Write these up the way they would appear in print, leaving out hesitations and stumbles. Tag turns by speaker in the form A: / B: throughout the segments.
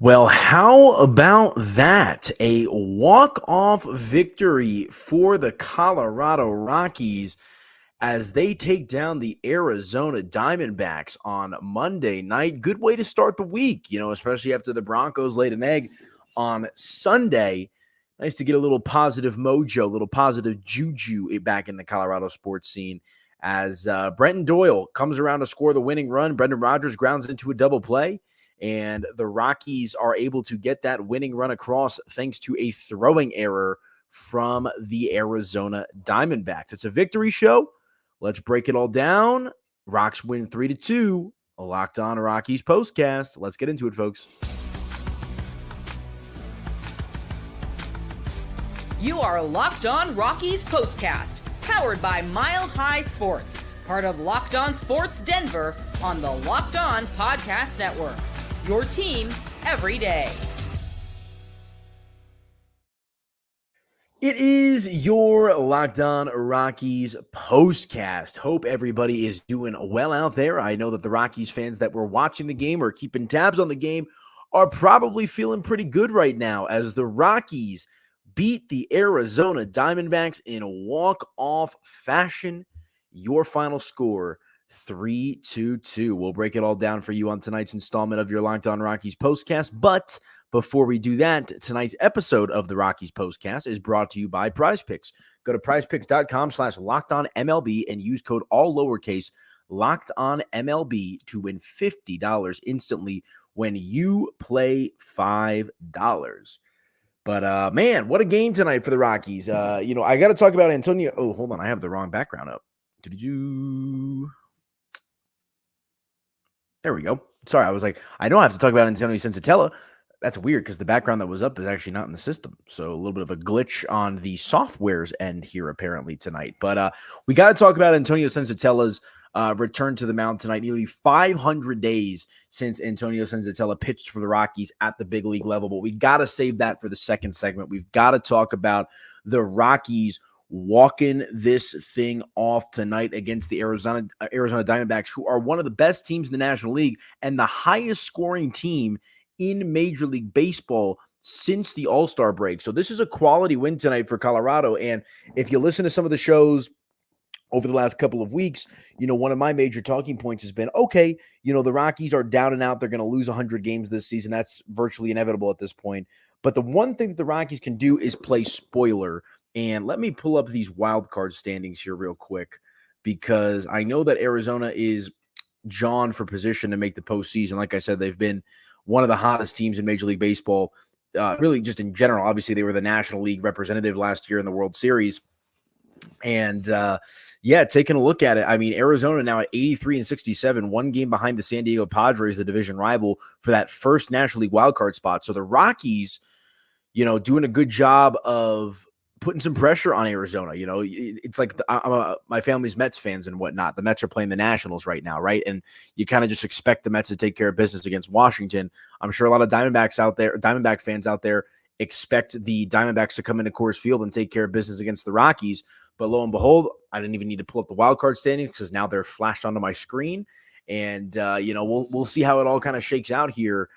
A: Well, how about that? A walk-off victory for the Colorado Rockies as they take down the Arizona Diamondbacks on Monday night. Good way to start the week, especially after the Broncos laid an egg on Sunday. Nice to get a little positive mojo, a little positive juju back in the Colorado sports scene as Brenton Doyle comes around to score the winning run. Brendan Rodgers grounds into a double play, and the Rockies are able to get that winning run across thanks to a throwing error from the Arizona Diamondbacks. It's a victory show. Let's break it all down. Rocks win 3-2. A Locked On Rockies postcast. Let's get into it, folks.
B: You are Locked On Rockies postcast, powered by Mile High Sports, part of Locked On Sports Denver on the Locked On Podcast Network. Your team every day.
A: It is your Locked On Rockies postcast. Hope everybody is doing well out there. I know that the Rockies fans that were watching the game or keeping tabs on the game are probably feeling pretty good right now as the Rockies beat the Arizona Diamondbacks in a walk-off fashion. Your final score, 3-2. We'll break it all down for you on tonight's installment of your Locked On Rockies postcast. But before we do that, tonight's episode of the Rockies postcast is brought to you by PrizePicks. Go to prizepicks.com/LockedOnMLB and use code all lowercase LockedOnMLB to win $50 instantly when you play $5. But man, what a game tonight for the Rockies. I got to talk about Antonio. Oh, hold on. I have the wrong background up. There we go. Sorry, I was like, I know I have to talk about Antonio Sensatella. That's weird because the background that was up is actually not in the system. So a little bit of a glitch on the software's end here apparently tonight. But we got to talk about Antonio Sensatella's return to the mound tonight. Nearly 500 days since Antonio Sensatella pitched for the Rockies at the big league level. But we got to save that for the second segment. We've got to talk about the Rockies walking this thing off tonight against the Arizona Diamondbacks, who are one of the best teams in the National League and the highest scoring team in Major League Baseball since the All-Star break. So this is a quality win tonight for Colorado. And if you listen to some of the shows over the last couple of weeks, one of my major talking points has been, okay, the Rockies are down and out. They're going to lose 100 games this season. That's virtually inevitable at this point. But the one thing that the Rockies can do is play spoiler. And let me pull up these wild card standings here real quick, because I know that Arizona is drawn for position to make the postseason. Like I said, they've been one of the hottest teams in Major League Baseball, really just in general. Obviously, they were the National League representative last year in the World Series. And taking a look at it, I mean, Arizona now at 83-67, one game behind the San Diego Padres, the division rival, for that first National League wildcard spot. So the Rockies, doing a good job of putting some pressure on Arizona. It's like my family's Mets fans and whatnot. The Mets are playing the Nationals right now, right? And you kind of just expect the Mets to take care of business against Washington. I'm sure a lot of Diamondback fans out there expect the Diamondbacks to come into Coors Field and take care of business against the Rockies. But lo and behold, I didn't even need to pull up the wild card standings because now they're flashed onto my screen. And, we'll see how it all kind of shakes out here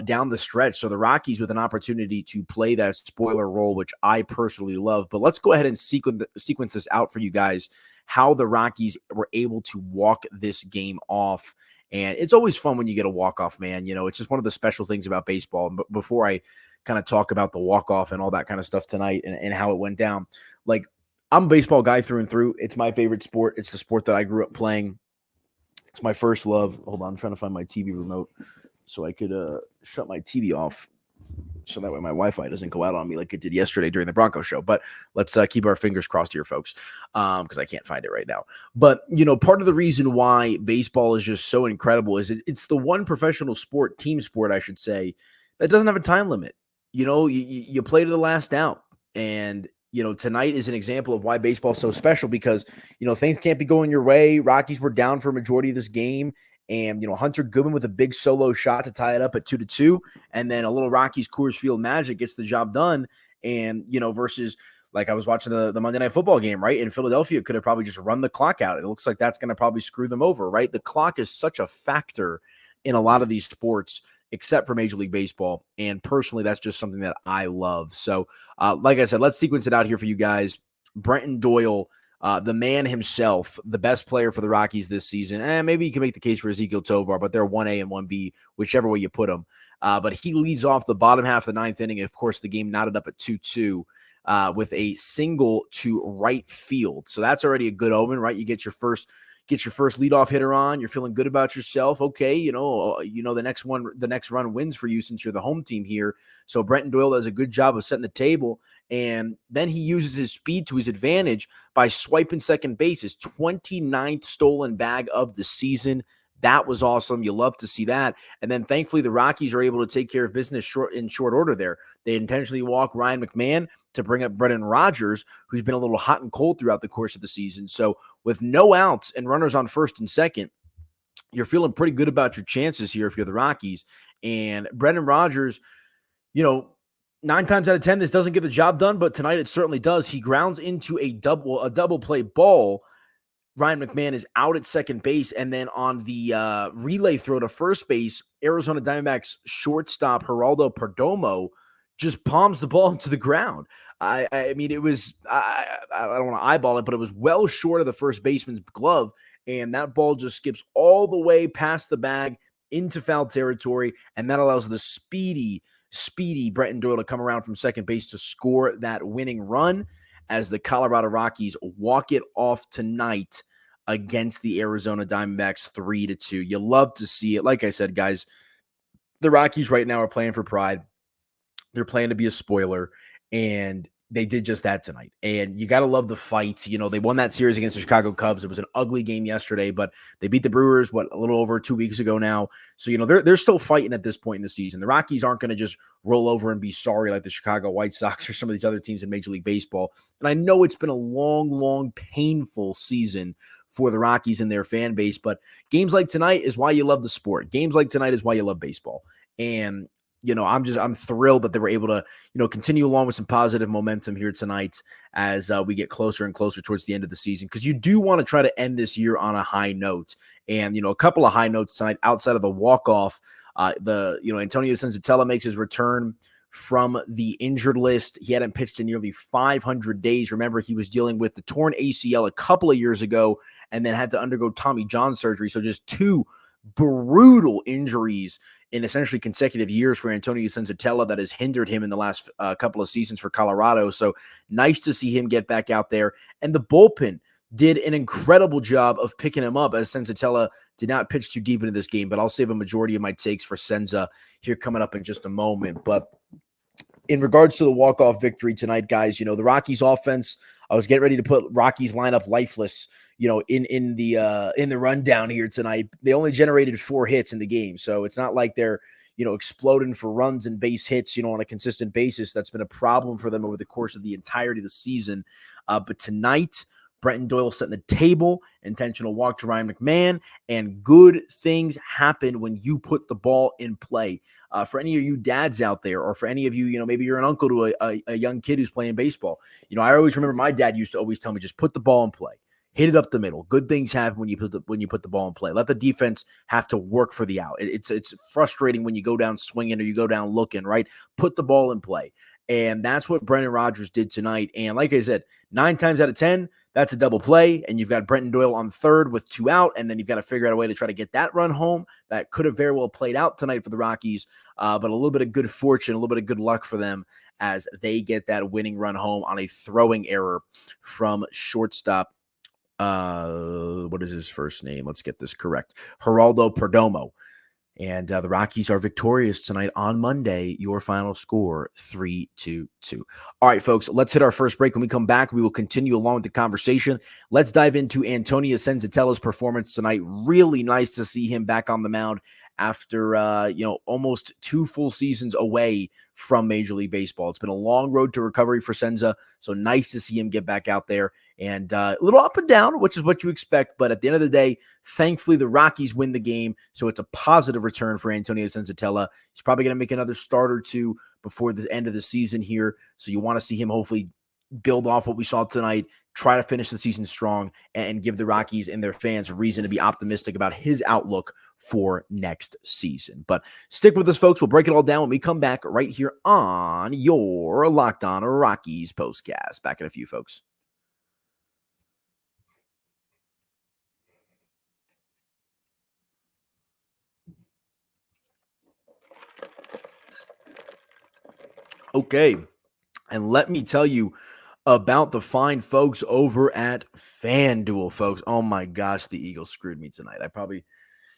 A: down the stretch. So the Rockies with an opportunity to play that spoiler role, which I personally love. But let's go ahead and sequence this out for you guys, how the Rockies were able to walk this game off. And it's always fun when you get a walk-off, man. It's just one of the special things about baseball. But before I kind of talk about the walk-off and all that kind of stuff tonight and how it went down, like, I'm a baseball guy through and through. It's my favorite sport. It's the sport that I grew up playing. It's my first love. Hold on, I'm trying to find my TV remote so I could shut my TV off so that way my Wi-Fi doesn't go out on me like it did yesterday during the Broncos show. But let's keep our fingers crossed here, folks, because I can't find it right now. But, part of the reason why baseball is just so incredible is it's the one professional sport, team sport, I should say, that doesn't have a time limit. You play to the last out. And, tonight is an example of why baseball is so special because, things can't be going your way. Rockies were down for a majority of this game. And, Hunter Goodman with a big solo shot to tie it up at 2-2. And then a little Rockies Coors Field magic gets the job done. And, versus like I was watching the Monday Night Football game, right? In Philadelphia could have probably just run the clock out. It looks like that's going to probably screw them over, right? The clock is such a factor in a lot of these sports. except for Major League Baseball. And personally, that's just something that I love. So, like I said, let's sequence it out here for you guys. Brenton Doyle, the man himself, the best player for the Rockies this season. And maybe you can make the case for Ezequiel Tovar, but they're 1A and 1B, whichever way you put them. But he leads off the bottom half of the ninth inning. Of course, the game knotted up at 2-2 with a single to right field. So that's already a good omen, right? You get your first leadoff hitter on. You're feeling good about yourself. Okay, the next run wins for you since you're the home team here. So Brenton Doyle does a good job of setting the table, and then he uses his speed to his advantage by swiping second base, his 29th stolen bag of the season. That was awesome. You love to see that. And then thankfully the Rockies are able to take care of business in short order there. They intentionally walk Ryan McMahon to bring up Brendan Rodgers, who's been a little hot and cold throughout the course of the season. So with no outs and runners on first and second, you're feeling pretty good about your chances here if you're the Rockies. And Brendan Rodgers, 9 times out of 10, this doesn't get the job done, but tonight it certainly does. He grounds into a double play ball. Ryan McMahon is out at second base, and then on the relay throw to first base, Arizona Diamondbacks shortstop Geraldo Perdomo just palms the ball into the ground. I mean, it was I don't want to eyeball it, but it was well short of the first baseman's glove, and that ball just skips all the way past the bag into foul territory, and that allows the speedy Brenton Doyle to come around from second base to score that winning run as the Colorado Rockies walk it off tonight against the Arizona Diamondbacks 3-2. You love to see it. Like I said, guys, the Rockies right now are playing for pride. They're playing to be a spoiler, and they did just that tonight. And you got to love the fights. They won that series against the Chicago Cubs. It was an ugly game yesterday, but they beat the Brewers, a little over 2 weeks ago now. So, they're still fighting at this point in the season. The Rockies aren't going to just roll over and be sorry like the Chicago White Sox or some of these other teams in Major League Baseball. And I know it's been a long, long, painful season for the Rockies and their fan base, but games like tonight is why you love the sport. Games like tonight is why you love baseball. And I'm thrilled that they were able to, continue along with some positive momentum here tonight as we get closer and closer towards the end of the season, because you do want to try to end this year on a high note. And, a couple of high notes tonight outside of the walk-off. Antonio Senzatella makes his return from the injured list. He hadn't pitched in nearly 500 days. Remember, he was dealing with the torn ACL a couple of years ago and then had to undergo Tommy John surgery. So just 2 brutal injuries in essentially consecutive years for Antonio Senzatella that has hindered him in the last couple of seasons for Colorado. So nice to see him get back out there. And the bullpen did an incredible job of picking him up, as Senzatella did not pitch too deep into this game, but I'll save a majority of my takes for Senza here coming up in just a moment. But in regards to the walk-off victory tonight, guys, the Rockies offense, I was getting ready to put Rockies lineup lifeless, in the rundown here tonight. They only generated 4 hits in the game. So it's not like they're, exploding for runs and base hits, on a consistent basis. That's been a problem for them over the course of the entirety of the season. But tonight, Brenton Doyle setting the table, intentional walk to Ryan McMahon, and good things happen when you put the ball in play. For any of you dads out there, or for any of you, maybe you're an uncle to a young kid who's playing baseball. I always remember my dad used to always tell me, just put the ball in play. Hit it up the middle. Good things happen when you put the ball in play. Let the defense have to work for the out. It's frustrating when you go down swinging or you go down looking, right? Put the ball in play. And that's what Brendan Rodgers did tonight. And like I said, 9 times out of 10, that's a double play. And you've got Brenton Doyle on third with 2 out. And then you've got to figure out a way to try to get that run home. That could have very well played out tonight for the Rockies. But a little bit of good fortune, a little bit of good luck for them as they get that winning run home on a throwing error from shortstop. What is his first name? Let's get this correct. Geraldo Perdomo. And the Rockies are victorious tonight on Monday. Your final score, 3-2. All right, folks, let's hit our first break. When we come back, we will continue along with the conversation. Let's dive into Antonio Senzatella's performance tonight. Really nice to see him back on the mound after, almost 2 full seasons away from Major League Baseball. It's been a long road to recovery for Senza, so nice to see him get back out there. And a little up and down, which is what you expect. But at the end of the day, thankfully, the Rockies win the game. So it's a positive return for Antonio Senzatella. He's probably going to make another start or 2 before the end of the season here. So you want to see him hopefully build off what we saw tonight, try to finish the season strong and give the Rockies and their fans a reason to be optimistic about his outlook for next season. But stick with us, folks. We'll break it all down when we come back right here on your Locked On Rockies postcast. Back in a few, folks. Okay, and let me tell you about the fine folks over at FanDuel, folks. Oh my gosh, the Eagles screwed me tonight. I probably,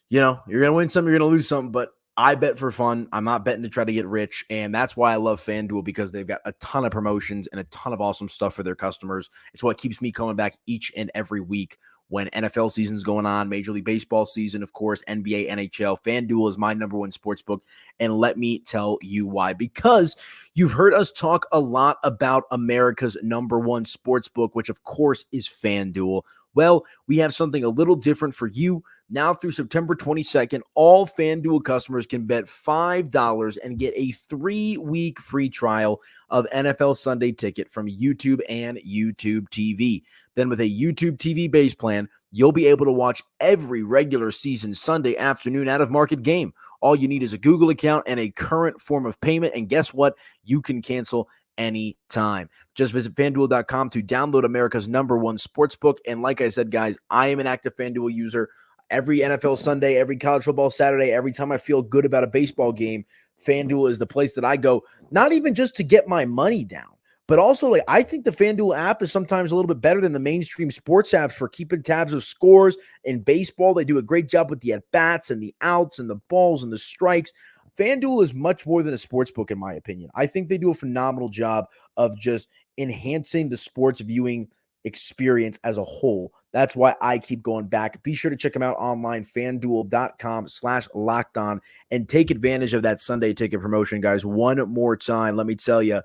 A: you're going to win some, you're going to lose some, but I bet for fun. I'm not betting to try to get rich, and that's why I love FanDuel, because they've got a ton of promotions and a ton of awesome stuff for their customers. It's what keeps me coming back each and every week when NFL season's going on, Major League Baseball season, of course, NBA, NHL. FanDuel is my number one sportsbook, and let me tell you why. Because you've heard us talk a lot about America's number one sportsbook, which, of course, is FanDuel. Well, we have something a little different for you. Now through September 22nd, all FanDuel customers can bet $5 and get a 3-week free trial of NFL Sunday Ticket from YouTube and YouTube TV. Then with a YouTube TV base plan, you'll be able to watch every regular season Sunday afternoon out-of-market game. All you need is a Google account and a current form of payment, and guess what? You can cancel anytime. Just visit FanDuel.com to download America's number one sportsbook. And like I said, guys, I am an active FanDuel user. Every NFL Sunday, every college football Saturday, every time I feel good about a baseball game, FanDuel is the place that I go, not even just to get my money down, but also I think the FanDuel app is sometimes a little bit better than the mainstream sports apps for keeping tabs of scores. In baseball, they do a great job with the at-bats and the outs and the balls and the strikes. FanDuel is much more than a sports book, in my opinion. I think they do a phenomenal job of just enhancing the sports viewing experience as a whole. That's why I keep going back. Be sure to check them out online, FanDuel.com/lockedon, and take advantage of that Sunday ticket promotion, guys. One more time, let me tell you.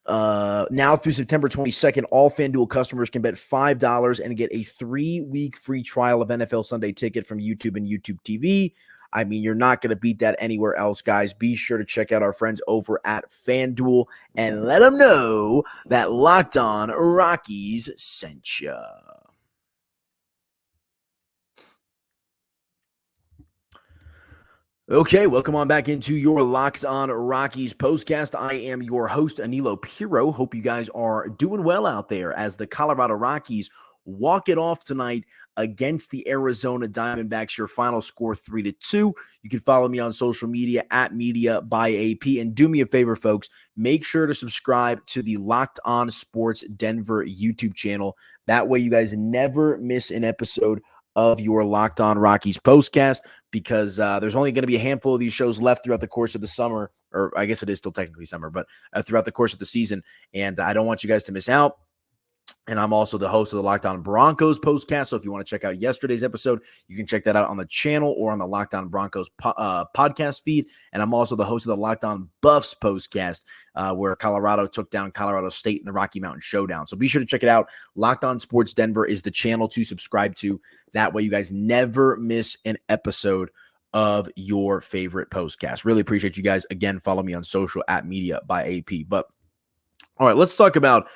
A: Now through September 22nd, all FanDuel customers can bet $5 and get a 3-week free trial of NFL Sunday Ticket from YouTube and YouTube TV. I mean, you're not going to beat that anywhere else, guys. Be sure to check out our friends over at FanDuel and let them know that Locked On Rockies sent you. Okay, welcome on back into your Locked On Rockies postcast. I am your host, Aniello Piro. Hope you guys are doing well out there as the Colorado Rockies walk it off tonight against the Arizona Diamondbacks. Your final score 3-2. You can follow me on social media at Media by AP. And do me a favor, folks, make sure to subscribe to the Locked On Sports Denver YouTube channel. That way you guys never miss an episode of your Locked On Rockies postcast, because there's only going to be a handful of these shows left throughout the course of the summer, or I guess it is still technically summer, but throughout the course of the season, and I don't want you guys to miss out. And I'm also the host of the Locked On Broncos postcast. So if you want to check out yesterday's episode, you can check that out on the channel or on the Locked On Broncos podcast feed. And I'm also the host of the Locked On Buffs postcast, where Colorado took down Colorado State in the Rocky Mountain Showdown. So be sure to check it out. Locked On Sports Denver is the channel to subscribe to. That way you guys never miss an episode of your favorite postcast. Really appreciate you guys. Again, follow me on social at Media by AP. But all right, let's talk about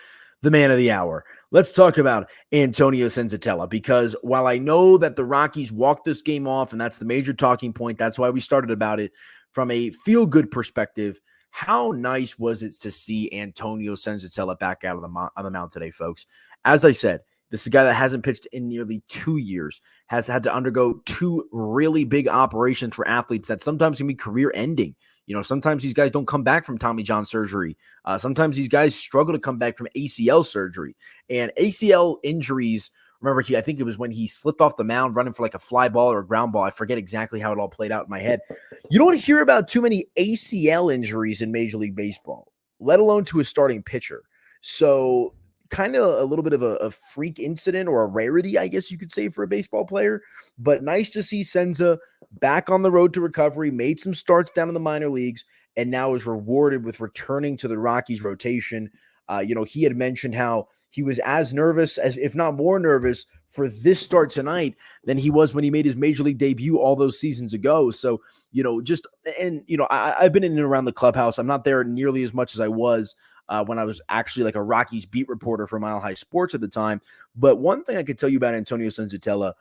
A: the man of the hour. Let's talk about Antonio Senzatella, because while I know that the Rockies walked this game off, and that's the major talking point, that's why we started about it, from a feel-good perspective, how nice was it to see Antonio Senzatella back out on the mound today, folks? As I said, this is a guy that hasn't pitched in nearly 2 years, has had to undergo 2 really big operations for athletes that sometimes can be career-ending. You know, sometimes these guys don't come back from Tommy John surgery. Sometimes these guys struggle to come back from ACL surgery. And ACL injuries, remember, I think it was when he slipped off the mound running for like a fly ball or a ground ball. I forget exactly how it all played out in my head. You don't hear about too many ACL injuries in Major League Baseball, let alone to a starting pitcher. So kind of a little bit of a freak incident, or a rarity, I guess you could say, for a baseball player. But nice to see Senza back on the road to recovery, made some starts down in the minor leagues, and now is rewarded with returning to the Rockies rotation. He had mentioned how he was as nervous, as if not more nervous, for this start tonight than he was when he made his major league debut all those seasons ago. So, I've been in and around the clubhouse. I'm not there nearly as much as I was when I was actually like a Rockies beat reporter for Mile High Sports at the time. But one thing I could tell you about Antonio Senzatella,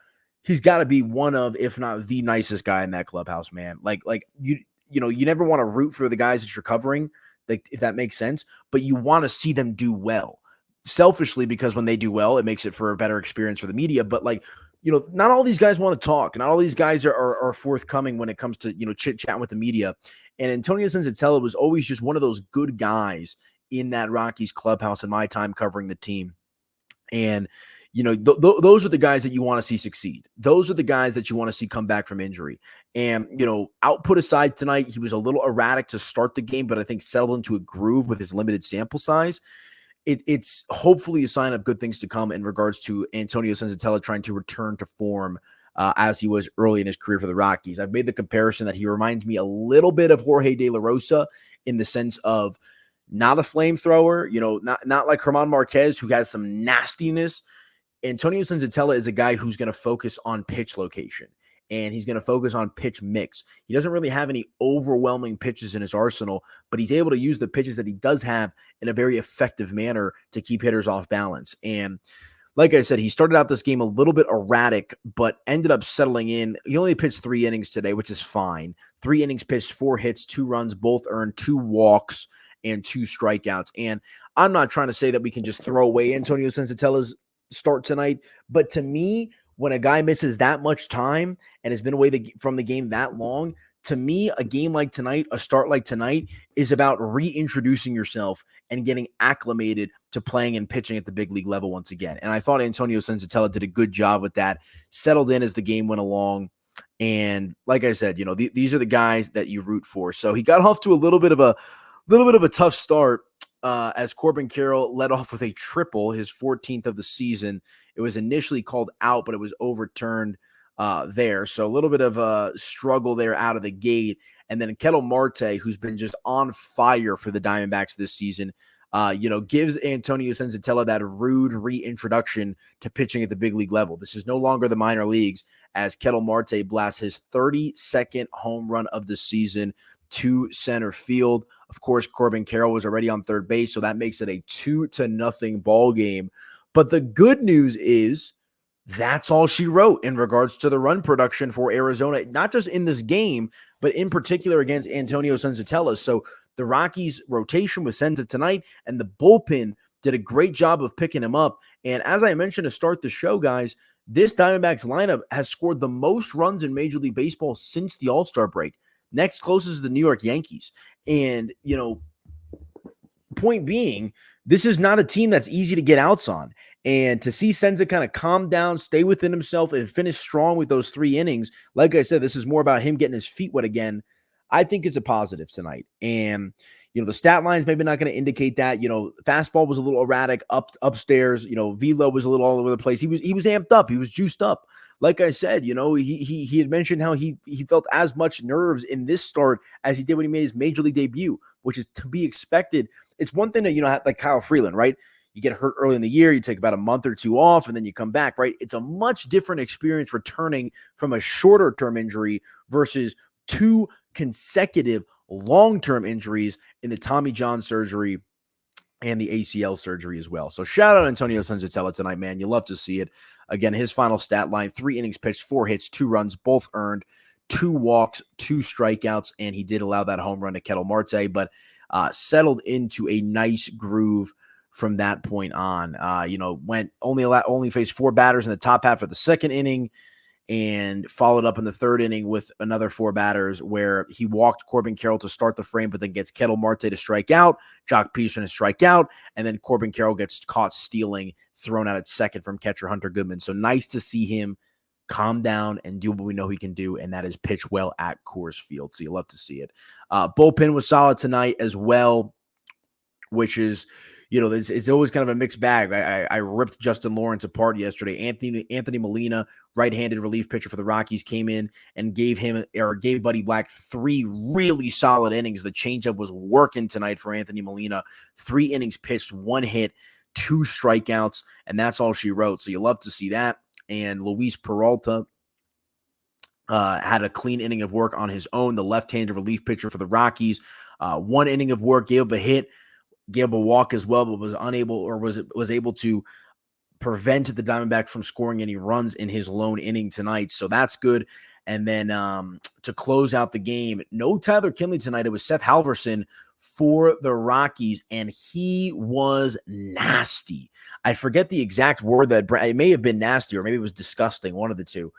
A: he's got to be one of, if not the nicest guy in that clubhouse, man. Like you never want to root for the guys that you're covering, like if that makes sense, but you want to see them do well. Selfishly, because when they do well, it makes it for a better experience for the media. But not all these guys want to talk. Not all these guys are forthcoming when it comes to, chit chat with the media. And Antonio Senzatella was always just one of those good guys in that Rockies clubhouse in my time covering the team. And, those are the guys that you want to see succeed. Those are the guys that you want to see come back from injury. And, output aside tonight, he was a little erratic to start the game, but I think settled into a groove with his limited sample size. It's hopefully a sign of good things to come in regards to Antonio Senzatella trying to return to form as he was early in his career for the Rockies. I've made the comparison that he reminds me a little bit of Jorge De La Rosa in the sense of not a flamethrower, not like German Marquez, who has some nastiness. Antonio Senzatella is a guy who's going to focus on pitch location, and he's going to focus on pitch mix. He doesn't really have any overwhelming pitches in his arsenal, but he's able to use the pitches that he does have in a very effective manner to keep hitters off balance. And like I said, he started out this game a little bit erratic, but ended up settling in. He only pitched 3 innings today, which is fine. 3 innings pitched, 4 hits, 2 runs, both earned, 2 walks, and 2 strikeouts. And I'm not trying to say that we can just throw away Antonio Senzatella's start tonight, but to me, when a guy misses that much time and has been away from the game that long, to me, a game like tonight, a start like tonight, is about reintroducing yourself and getting acclimated to playing and pitching at the big league level once again. And I thought Antonio Senzatella did a good job with that, settled in as the game went along. And like I said, these are the guys that you root for. So he got off to a little bit of a tough start as Corbin Carroll led off with a triple, his 14th of the season. It was initially called out, but it was overturned there. So a little bit of a struggle there out of the gate. And then Ketel Marte, who's been just on fire for the Diamondbacks this season, gives Antonio Senzatella that rude reintroduction to pitching at the big league level. This is no longer the minor leagues, as Ketel Marte blasts his 32nd home run of the season to center field. Of course, Corbin Carroll was already on third base, so that makes it a 2-0 ball game. But the good news is that's all she wrote in regards to the run production for Arizona, not just in this game, but in particular against Antonio Senzatella. So the Rockies rotation with Senza tonight, and the bullpen did a great job of picking him up. And as I mentioned to start the show, guys, this Diamondbacks lineup has scored the most runs in Major League Baseball since the All-Star break. Next closest is the New York Yankees. And, point being, this is not a team that's easy to get outs on. And to see Senza kind of calm down, stay within himself, and finish strong with those 3 innings, like I said, this is more about him getting his feet wet again, I think is a positive tonight. And, the stat lines maybe not going to indicate that. Fastball was a little erratic upstairs. Velo was a little all over the place. He was amped up. He was juiced up. Like I said, he had mentioned how he felt as much nerves in this start as he did when he made his major league debut, which is to be expected. It's one thing to, like Kyle Freeland, right? You get hurt early in the year, you take about a month or 2 off, and then you come back, right? It's a much different experience returning from a shorter term injury versus 2 consecutive long-term injuries in the Tommy John surgery and the ACL surgery as well. So shout out Antonio Senzatella tonight, man. You love to see it. Again, his final stat line, 3 innings pitched, 4 hits, 2 runs, both earned, 2 walks, 2 strikeouts, and he did allow that home run to Ketel Marte, but settled into a nice groove from that point on. Went only faced 4 batters in the top half of the second inning, and followed up in the third inning with another 4 batters where he walked Corbin Carroll to start the frame, but then gets Ketel Marte to strike out, Jock Peterson to strike out, and then Corbin Carroll gets caught stealing, thrown out at second from catcher Hunter Goodman. So nice to see him calm down and do what we know he can do, and that is pitch well at Coors Field. So you love to see it. Bullpen was solid tonight as well, which is, it's always kind of a mixed bag. I ripped Justin Lawrence apart yesterday. Anthony Molina, right-handed relief pitcher for the Rockies, came in and gave Buddy Black 3 really solid innings. The changeup was working tonight for Anthony Molina. 3 innings pitched, 1 hit, 2 strikeouts, and that's all she wrote. So you love to see that. And Luis Peralta had a clean inning of work on his own, the left-handed relief pitcher for the Rockies. 1 inning of work, gave up a hit, gave a walk as well, but was unable or was able to prevent the Diamondbacks from scoring any runs in his lone inning tonight. So that's good. And then to close out the game, no Tyler Kinley tonight. It was Seth Halverson for the Rockies, and he was nasty. I forget the exact word that it may have been nasty or maybe it was disgusting, one of the two.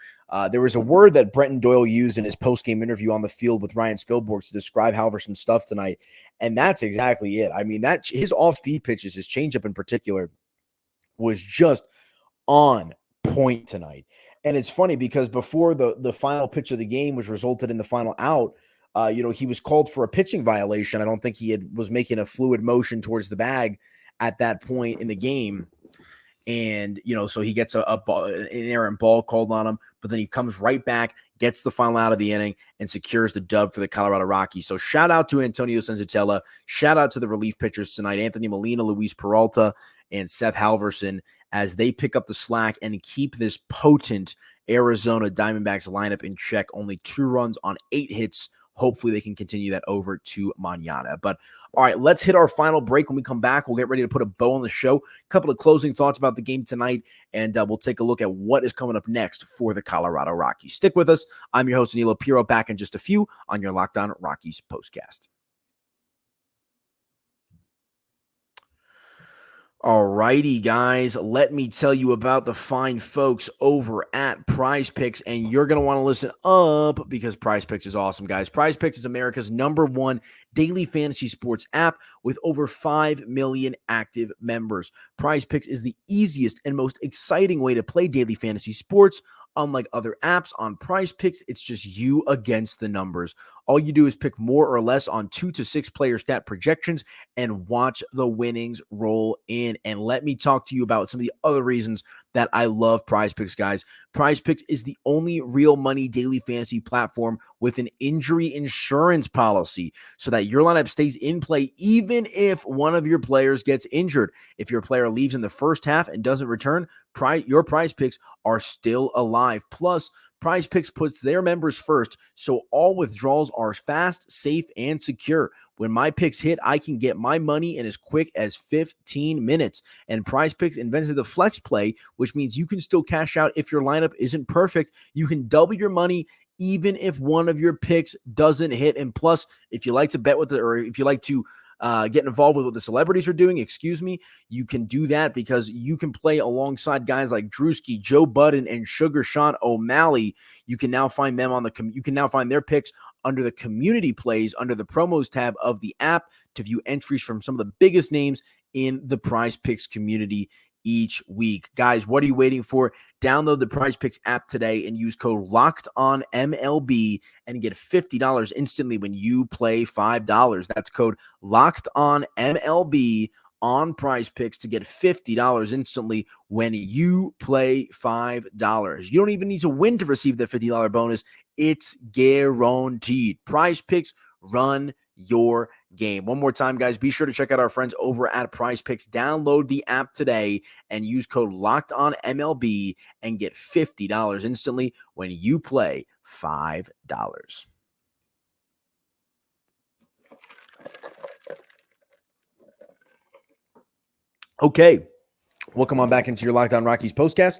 A: There was a word that Brenton Doyle used in his post-game interview on the field with Ryan Spielborg to describe Halverson's stuff tonight, and that's exactly it. I mean, that his off-speed pitches, his changeup in particular, was just on point tonight. And it's funny because before the final pitch of the game, which resulted in the final out, he was called for a pitching violation. I don't think he was making a fluid motion towards the bag at that point in the game. And, so he gets an errant ball called on him, but then he comes right back, gets the final out of the inning, and secures the dub for the Colorado Rockies. So shout out to Antonio Senzatella. Shout out to the relief pitchers tonight, Anthony Molina, Luis Peralta, and Seth Halverson, as they pick up the slack and keep this potent Arizona Diamondbacks lineup in check. Only 2 runs on 8 hits. Hopefully they can continue that over to mañana. But all right, let's hit our final break. When we come back, we'll get ready to put a bow on the show. A couple of closing thoughts about the game tonight, and we'll take a look at what is coming up next for the Colorado Rockies. Stick with us. I'm your host, Aniello Piro, back in just a few on your Locked On Rockies postcast. All righty, guys, let me tell you about the fine folks over at Prize Picks, and you're going to want to listen up because Prize Picks is awesome, guys. Prize Picks is America's #1 daily fantasy sports app with over 5 million active members. Prize Picks is the easiest and most exciting way to play daily fantasy sports. Unlike other apps on Prize Picks, it's just you against the numbers. All you do is pick more or less on 2 to 6 player stat projections and watch the winnings roll in. And let me talk to you about some of the other reasons that I love Prize Picks, guys. Prize Picks is the only real money daily fantasy platform with an injury insurance policy so that your lineup stays in play even if one of your players gets injured. If your player leaves in the first half and doesn't return, your Prize Picks are still alive. Plus, Prize Picks puts their members first, so all withdrawals are fast, safe, and secure. When my picks hit, I can get my money in as quick as 15 minutes. And Prize Picks invented the flex play, which means you can still cash out if your lineup isn't perfect. You can double your money even if one of your picks doesn't hit. And plus, if you like to bet with or if you like to get involved with what the celebrities are doing, you can do that because you can play alongside guys like Drewski, Joe Budden, and Sugar Sean O'Malley. You can now find them you can now find their picks under the community plays under the promos tab of the app to view entries from some of the biggest names in the Prize Picks community each week. Guys, what are you waiting for? Download the Prize Picks app today and use code LOCKEDONMLB and get $50 instantly when you play $5. That's code LOCKEDONMLB on Prize Picks to get $50 instantly when you play $5. You don't even need to win to receive the $50 bonus. It's guaranteed. Prize Picks, run your game. One more time, guys, be sure to check out our friends over at Prize Picks. Download the app today and use code LOCKEDONMLB and get $50 instantly when you play $5. Okay, welcome on back into your Locked On Rockies postcast.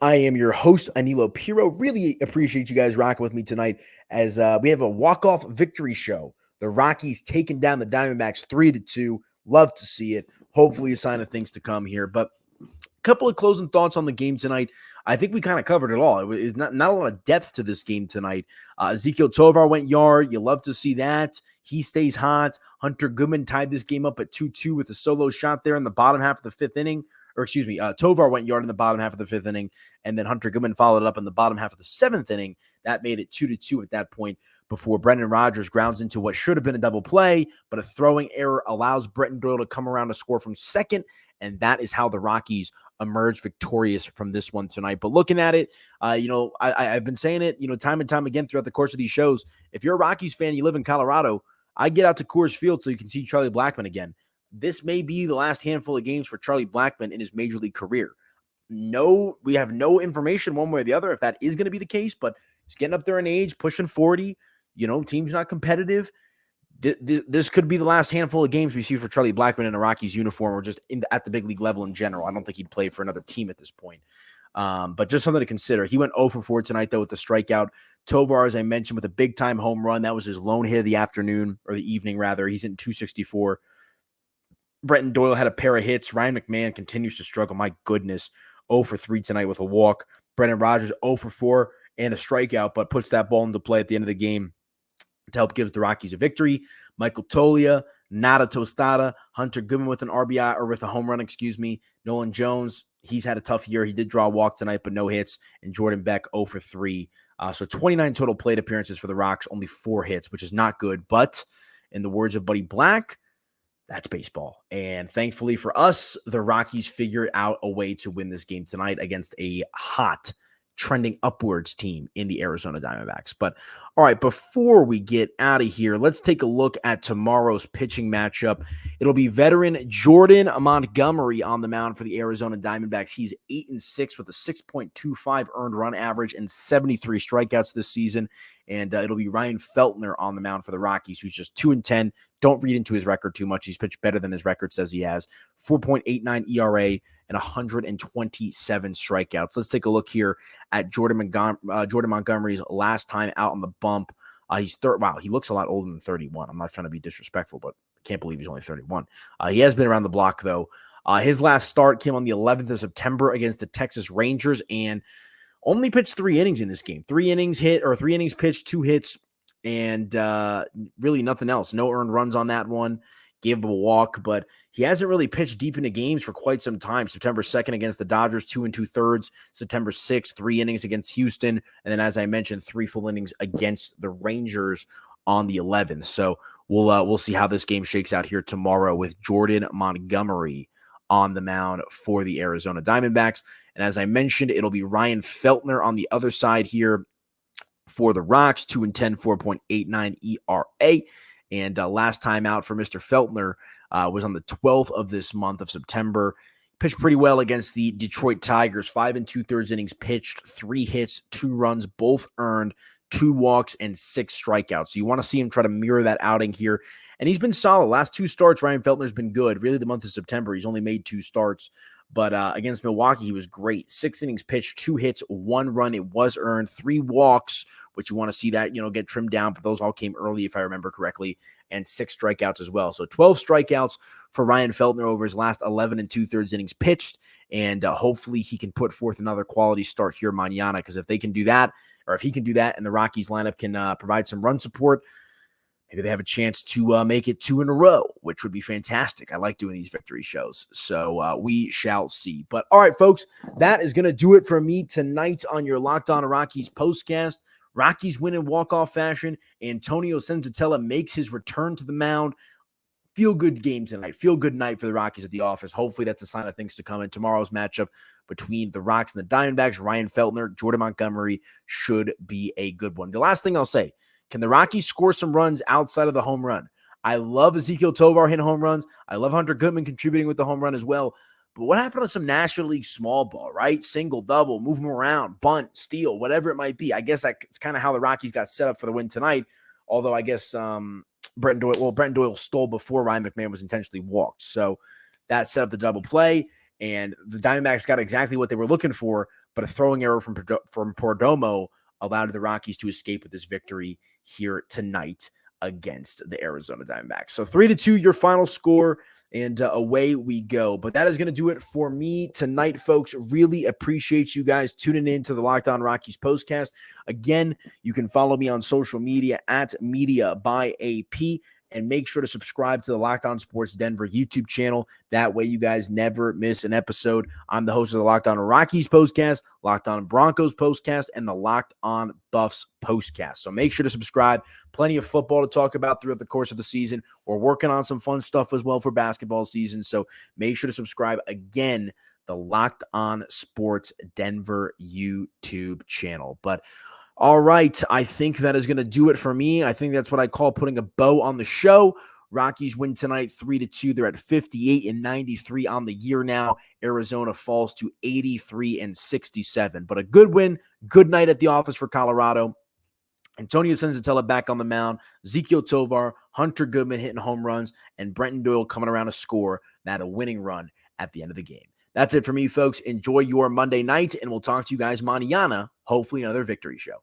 A: I am your host, Aniello Piro. Really appreciate you guys rocking with me tonight as we have a walk-off victory show. The Rockies taking down the Diamondbacks 3-2. Love to see it. Hopefully a sign of things to come here. But a couple of closing thoughts on the game tonight. I think we kind of covered it all. It was not a lot of depth to this game tonight. Ezequiel Tovar went yard. You love to see that. He stays hot. Hunter Goodman tied this game up at 2-2 with a solo shot there in the bottom half of the fifth inning. Tovar went yard in the bottom half of the fifth inning, and then Hunter Goodman followed it up in the bottom half of the seventh inning. That made it 2-2 at that point before Brendan Rodgers grounds into what should have been a double play, but a throwing error allows Brenton Doyle to come around to score from second, and that is how the Rockies emerged victorious from this one tonight. But looking at it, I've been saying it, time and time again throughout the course of these shows. If you're a Rockies fan, you live in Colorado, I get out to Coors Field so you can see Charlie Blackmon again. This may be the last handful of games for Charlie Blackmon in his major league career. No, we have no information one way or the other if that is going to be the case, but he's getting up there in age, pushing 40. Team's not competitive. this could be the last handful of games we see for Charlie Blackmon in a Rockies uniform or just at the big league level in general. I don't think he'd play for another team at this point. But just something to consider. He went 0 for 4 tonight, though, with the strikeout. Tovar, as I mentioned, with a big-time home run. That was his lone hit of the afternoon, or the evening, rather. He's in 264. Brenton Doyle had a pair of hits. Ryan McMahon continues to struggle. My goodness, 0 for 3 tonight with a walk. Brendan Rodgers, 0 for 4 and a strikeout, but puts that ball into play at the end of the game to help give the Rockies a victory. Michael Toglia, Nada Tostada, Hunter Goodman with an RBI, or with a home run, Nolan Jones, he's had a tough year. He did draw a walk tonight, but no hits. And Jordan Beck, 0 for 3. So 29 total plate appearances for the Rocks, only 4 hits, which is not good. But in the words of Buddy Black, that's baseball. And thankfully for us, the Rockies figured out a way to win this game tonight against a hot, trending upwards team in the Arizona Diamondbacks. But all right, before we get out of here, let's take a look at tomorrow's pitching matchup. It'll be veteran Jordan Montgomery on the mound for the Arizona Diamondbacks. He's 8-6 with a 6.25 earned run average and 73 strikeouts this season. And it'll be Ryan Feltner on the mound for the Rockies, who's just 2-10. Don't read into his record too much. He's pitched better than his record says he has. 4.89 ERA and 127 strikeouts. Let's take a look here at Jordan Montgomery's last time out on the bump. He's wow, he looks a lot older than 31. I'm not trying to be disrespectful, but I can't believe he's only 31. He has been around the block, though. His last start came on the 11th of September against the Texas Rangers, and only pitched 3 innings in this game. 3 innings pitched, 2 hits, and really nothing else. No earned runs on that one. Gave him a walk, but he hasn't really pitched deep into games for quite some time. September 2nd against the Dodgers, 2 2/3. September 6th, 3 innings against Houston. And then, as I mentioned, 3 full innings against the Rangers on the 11th. So we'll see how this game shakes out here tomorrow with Jordan Montgomery on the mound for the Arizona Diamondbacks. And as I mentioned, it'll be Ryan Feltner on the other side here for the Rocks, 2-10, 4.89 ERA. And last time out for Mr. Feltner was on the 12th of this month of September. Pitched pretty well against the Detroit Tigers. 5 2/3 innings pitched, 3 hits, 2 runs, both earned, 2 walks, and 6 strikeouts. So you want to see him try to mirror that outing here. And he's been solid. Last 2 starts, Ryan Feltner's been good. Really, the month of September, he's only made 2 starts. But against Milwaukee, he was great. 6 innings pitched, 2 hits, 1 run. It was earned, 3 walks, which you want to see that, get trimmed down. But those all came early, if I remember correctly, and 6 strikeouts as well. So 12 strikeouts for Ryan Feltner over his last 11 2/3 innings pitched. And hopefully he can put forth another quality start here mañana, because if they can do that, or if he can do that and the Rockies lineup can provide some run support, maybe they have a chance to make it 2 in a row, which would be fantastic. I like doing these victory shows. So we shall see. But all right, folks, that is going to do it for me tonight on your Locked On Rockies postcast. Rockies win in walk-off fashion. Antonio Senzatella makes his return to the mound. Feel good game tonight. Feel good night for the Rockies at the office. Hopefully that's a sign of things to come in tomorrow's matchup between the Rocks and the Diamondbacks. Ryan Feltner, Jordan Montgomery should be a good one. The last thing I'll say, can the Rockies score some runs outside of the home run? I love Ezequiel Tovar hitting home runs. I love Hunter Goodman contributing with the home run as well. But what happened to some National League small ball, right? Single, double, move them around, bunt, steal, whatever it might be. I guess that's kind of how the Rockies got set up for the win tonight. Although I guess Brenton Doyle stole before Ryan McMahon was intentionally walked. So that set up the double play, and the Diamondbacks got exactly what they were looking for, but a throwing error from Perdomo allowed the Rockies to escape with this victory here tonight against the Arizona Diamondbacks. So 3-2, your final score, and away we go. But that is going to do it for me tonight, folks. Really appreciate you guys tuning in to the Locked On Rockies postcast. Again, you can follow me on social media at Media by AP. And make sure to subscribe to the Locked On Sports Denver YouTube channel. That way you guys never miss an episode. I'm the host of the Locked On Rockies postcast, Locked On Broncos postcast, and the Locked On Buffs postcast. So make sure to subscribe. Plenty of football to talk about throughout the course of the season. We're working on some fun stuff as well for basketball season. So make sure to subscribe. Again, the Locked On Sports Denver YouTube channel. But all right, I think that is going to do it for me. I think that's what I call putting a bow on the show. Rockies win tonight 3-2. They're at 58-93 on the year now. Arizona falls to 83-67. But a good win, good night at the office for Colorado. Antonio Senzatella back on the mound, Ezequiel Tovar, Hunter Goodman hitting home runs, and Brenton Doyle coming around to score that a winning run at the end of the game. That's it for me, folks. Enjoy your Monday night, and we'll talk to you guys mañana, hopefully another victory show.